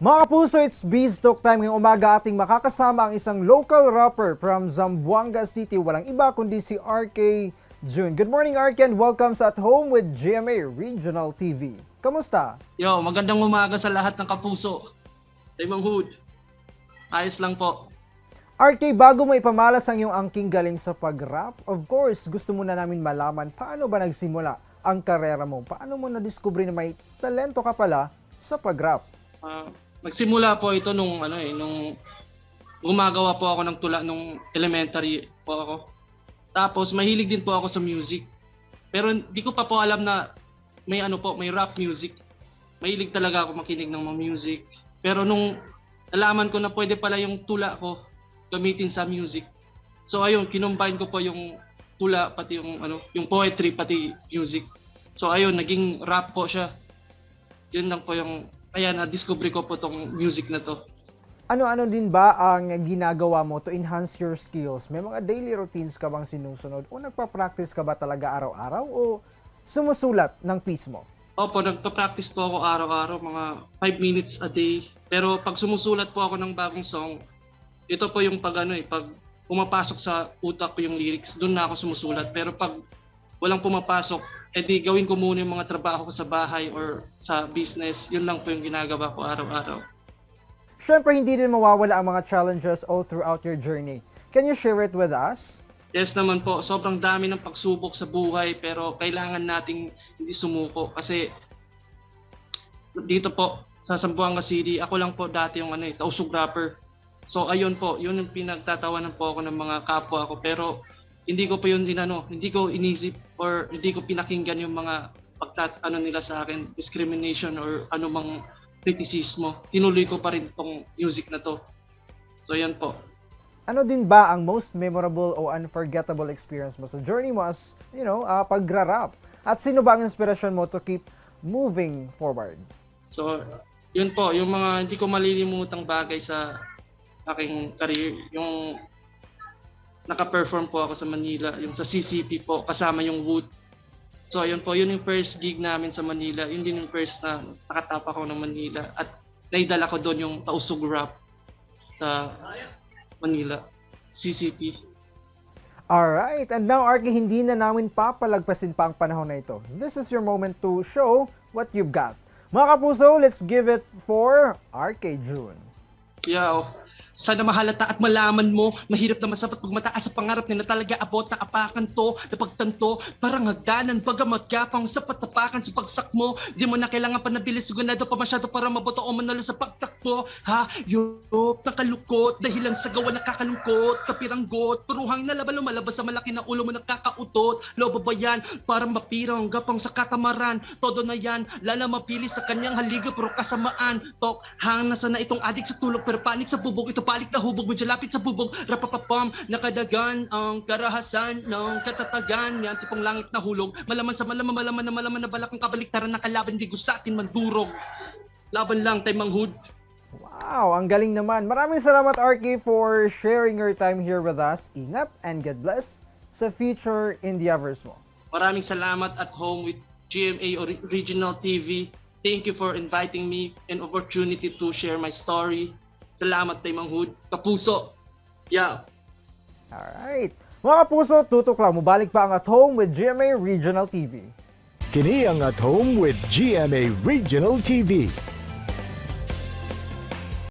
Mga kapuso, it's Bees Talk Time. Ngayong umaga ating makakasama ang isang local rapper from Zamboanga City. Walang iba kundi si RK June. Good morning, RK, and welcome sa At Home with GMA Regional TV. Kamusta? Yo, magandang umaga sa lahat ng kapuso. Taymang Hood. Ayos lang po. RK, bago mo ipamalas ang iyong angking galing sa pag-rap, of course, gusto muna namin malaman paano ba nagsimula ang karera mo? Paano mo na-discover na may talento ka pala sa pag-rap? Nagsimula po ito nung gumagawa po ako ng tula nung elementary po ako. Tapos mahilig din po ako sa music. Pero hindi ko pa po alam na may rap music. Mahilig talaga ako makinig ng mga music. Pero nung nalaman ko na pwede pala yung tula ko gamitin sa music. So ayun, kinumbine ko po yung tula pati yung poetry pati music. So ayun, naging rap po siya. Yun lang po yung kaya na-discover ko po tong music na to. Ano-ano din ba ang ginagawa mo to enhance your skills? May mga daily routines ka bang sinusunod? O nagpa-practice ka ba talaga araw-araw? O sumusulat ng piece mo? Opo, nagpa-practice po ako araw-araw, mga 5 minutes a day. Pero pag sumusulat po ako ng bagong song, ito po yung pag pumapasok sa utak ko yung lyrics, doon na ako sumusulat. Pero pag walang pumapasok, edi gawin ko muna yung mga trabaho ko sa bahay or sa business. Yun lang po yung ginagawa ko araw-araw. Siyempre, hindi din mawawala ang mga challenges all throughout your journey. Can you share it with us? Yes naman po, sobrang dami ng pagsubok sa buhay pero kailangan nating hindi sumuko kasi dito po sa Zamboanga City, ako lang po dati yung tausug rapper. So ayun po, yun yung pinagtatawanan po ako ng mga kapwa ko pero hindi ko pa yun hindi ko inisip or hindi ko pinakinggan yung mga nila sa akin, discrimination or anumang kritisismo. Tinuloy ko pa rin tong music na to. So yan po. Ano din ba ang most memorable o unforgettable experience mo sa journey mo as, pagra-rap? At sino ba ang inspirasyon mo to keep moving forward? So, yun po, yung mga hindi ko malilimutang bagay sa aking career, yung naka-perform po ako sa Manila, yung sa CCP po, kasama yung Wood. So, ayun po, yun yung first gig namin sa Manila. Yun din yung first na nakatap ako ng Manila. At naidala ko doon yung tausug rap sa Manila, CCP. Alright, and now RK, hindi na namin papalagpasin pa ang panahon na ito. This is your moment to show what you've got. Mga kapuso, let's give it for RK June. Yeah, sana mahalata at malaman mo, mahirap naman sapat pag mataas sa pangarap nila talaga abot na apakan to, na pagtanto, parang hagdanan, bagamat gapang sa patapakan sa pagsak mo, di mo na kailangan pa nabilis, sugunado pa masyado para maboto o manalo sa pagtakbo, ha? Yup, nakalukot, dahilan sa gawa nakakalungkot, kapiranggot, puruhang nalaban lumalabas sa malaki na ulo mo nakakautot, lobo ba yan, parang mapirang, gapang sa katamaran, todo na yan, lala mapili sa kanyang haliga, pero kasamaan, tok, hang nasa na itong adik sa tulog, pero panik sa bubog, ito balik na hubog, medyo lapit sa bubog, rapapapam, nakadagan ang karahasan ng katatagan, yan tipong langit na hulog, malaman na balak ang kabaliktaran na kalaban, di gusatin mandurog. Laban lang, Taymang Hood. Wow, ang galing naman. Maraming salamat RK for sharing your time here with us. Ingat and God bless sa future endeavors mo. Maraming salamat At Home with GMA Regional TV. Thank you for inviting me an opportunity to share my story. Salamat, Taymang Hood. Kapuso. Yeah. Alright. Mga kapuso, tutok lang. Mubalik pa ang At Home with GMA Regional TV. Kini ang At Home with GMA Regional TV.